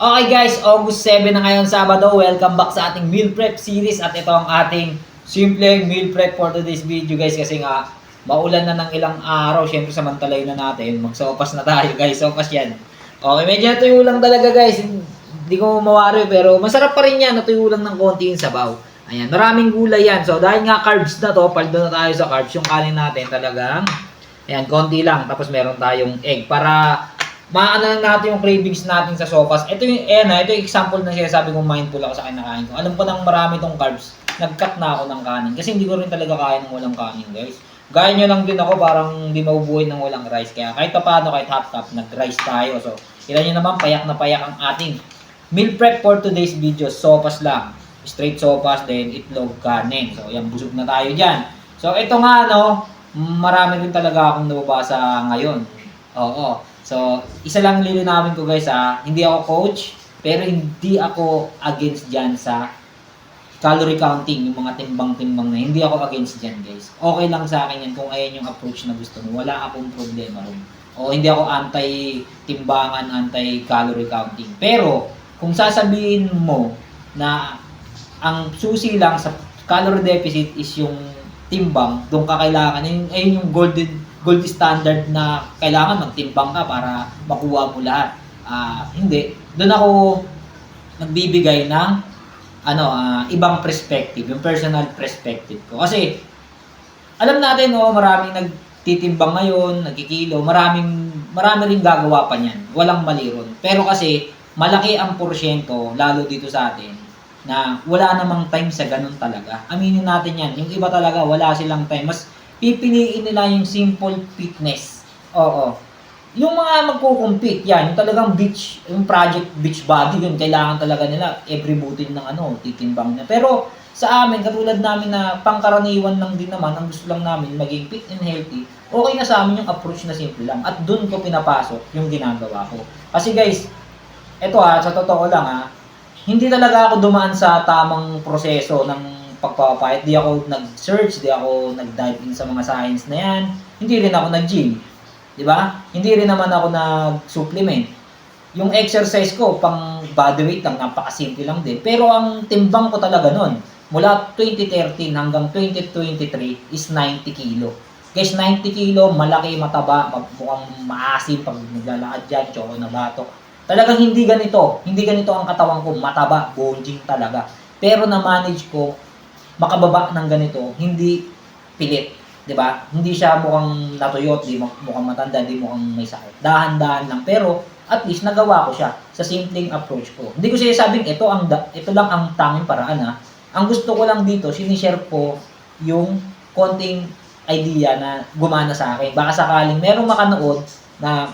Okay guys, August 7 na ngayon, Sabado. Welcome back sa ating meal prep series at ito ang ating simpleng meal prep for today's video guys kasi nga maulan na ng ilang araw. Syempre samantalayin na natin. Magsopas na tayo guys. Sopas yan. Okay, medyo natuyo lang talaga guys. Hindi ko mawari pero masarap pa rin yan. Natuyo lang ng konti yung sabaw. Ayan, maraming gulay yan. So dahil nga carbs na to, paldo na tayo sa carbs. Yung kanin natin talagang, ayan, konti lang. Tapos meron tayong egg para maano lang natin yung cravings natin sa sopas. Ito yung, ito yung example na sinasabi kong mindful ako sa kinakain ko. Alam ko nang marami tong carbs, nag-cut na ako ng kanin. Kasi hindi ko rin talaga kaya ng walang kanin, guys. Gaya nyo lang din ako, parang hindi mabubuhay ng walang rice. Kaya kahit pa paano, kahit half-cup, nag-rice tayo. So, ilan nyo naman, payak na payak ang ating meal prep for today's video. Sopas lang. Straight sopas, then itlog, kanin. So, yan, busog na tayo dyan. So, ito nga, marami rin talaga akong nababasa ngayon. Oo. So, isa lang lilinawin ko guys hindi ako coach, pero hindi ako against dyan sa calorie counting, yung mga timbang-timbang na, hindi ako against dyan guys. Okay lang sa akin yan kung ayan yung approach na gusto mo, wala akong problema ron. O hindi ako anti-timbangan, anti-calorie counting. Pero, kung sasabihin mo na ang susi lang sa calorie deficit is yung timbang, doon ka kailangan, ayun yung gold standard na kailangan magtimbang ka para makuha mo lahat. Hindi. Doon ako nagbibigay ng ibang perspective, yung personal perspective ko. Kasi alam natin maraming nagtitimbang ngayon, nagkikilo, marami ring gagawa pa niyan. Walang mali ron. Pero kasi malaki ang porsyento lalo dito sa atin na wala namang time sa ganun talaga. Aminin natin yan. Yung iba talaga wala silang time. Mas pipiliin nila yung simple fitness. Oo. Yung mga magko-compete, yan, yung talagang yung project beach body, yun, kailangan talaga nila every butin ng titimbang na. Pero sa amin, katulad namin na pangkaraniwan lang din naman, ang gusto lang namin maging fit and healthy, okay na sa amin yung approach na simple lang. At dun ko pinapasok yung ginagawa ko. Kasi guys, eto sa totoo lang hindi talaga ako dumaan sa tamang proseso ng pagpapapayat. Di ako nag-search, di ako nag-dive in sa mga science na yan. Hindi rin ako nag-gym. Di ba? Hindi rin naman ako nag-supplement. Yung exercise ko, pang body weight lang, napakasimple lang din. Pero ang timbang ko talaga nun, mula 2013 hanggang 2023 is 90 kilo. Guys, 90 kilo, malaki, mataba, mukhang maasim pag naglalakad dyan, tsoko na batok. Talagang hindi ganito ang katawan ko, mataba, bonjing talaga. Pero na-manage ko, makababa ng ganito, hindi pilit, 'di ba? Hindi siya mukhang natuyot, di mukhang matanda, di mukhang may sakit. Dahan-dahan lang, pero at least nagawa ko siya sa simpleng approach ko. Hindi ko sinasabing ito lang ang tanging paraan Ang gusto ko lang dito, sinishare ko yung konting idea na gumana sa akin. Baka sakaling merong makanood na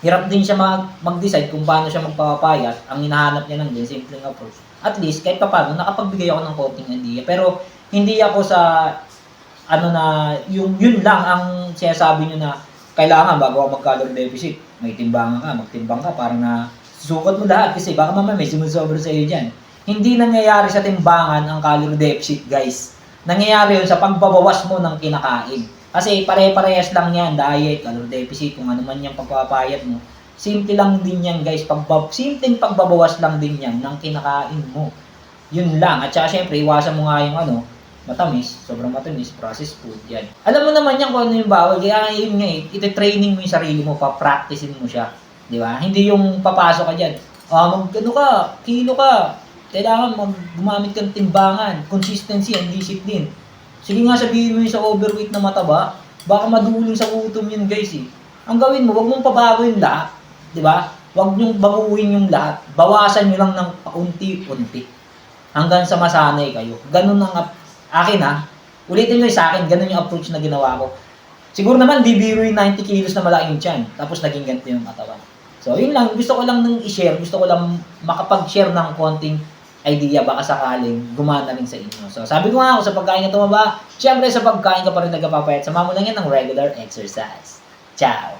hirap din siya mag-decide kung paano siya magpapapayat, ang hinahanap niya lang din, simpleng approach. At least, kahit pa paano, nakapagbigay ako ng konting idea. Pero, hindi ako sa, yun lang ang sinasabi nyo na kailangan bago ako mag-calorie deficit. May timbangan ka, magtimbang ka, parang na susukat mo lahat. Kasi baka mamaya may sumusobra sa iyo dyan. Hindi nangyayari sa timbangan ang calorie deficit, guys. Nangyayari yun sa pagbabawas mo ng kinakain. Kasi pare-parehas lang yan, diet, calorie deficit, kung ano man yung pagpapayat mo. Simple lang din yan guys, simpleng pagbabawas lang din yan ng kinakain mo. Yun lang, at saka syempre, iwasan mo nga yung matamis, sobrang matamis, processed food, yan. Alam mo naman yan kung ano yung bawal, kaya yun nga iti-training mo yung sarili mo, pa-practicein mo siya. Di ba? Hindi yung papasok ka dyan, kilo ka, kailangan gumamit kang timbangan, consistency and discipline. Sige nga sabihin mo yung sa overweight na mataba, baka madulong sa gutom yun guys Ang gawin mo, wag mong pabago yung lahat. Di ba? Wag niyong baguhin yung lahat. Bawasan niyo lang ng paunti-unti. Hanggang sa masanay kayo. Ganun ang akin Ulitin ko sa akin, ganun yung approach na ginawa ko. Siguro naman, di biro yung 90 kilos na malaking tiyan. Tapos naging ganito yung katawan. So, yun lang. Gusto ko lang i-share. Gusto ko lang makapag-share ng konting idea baka sakaling gumana rin sa inyo. So, sabi ko sa pagkain ka tumaba, syempre sa pagkain ka pa rin nagpapapayat. Sama mo lang yan ng regular exercise. Ciao!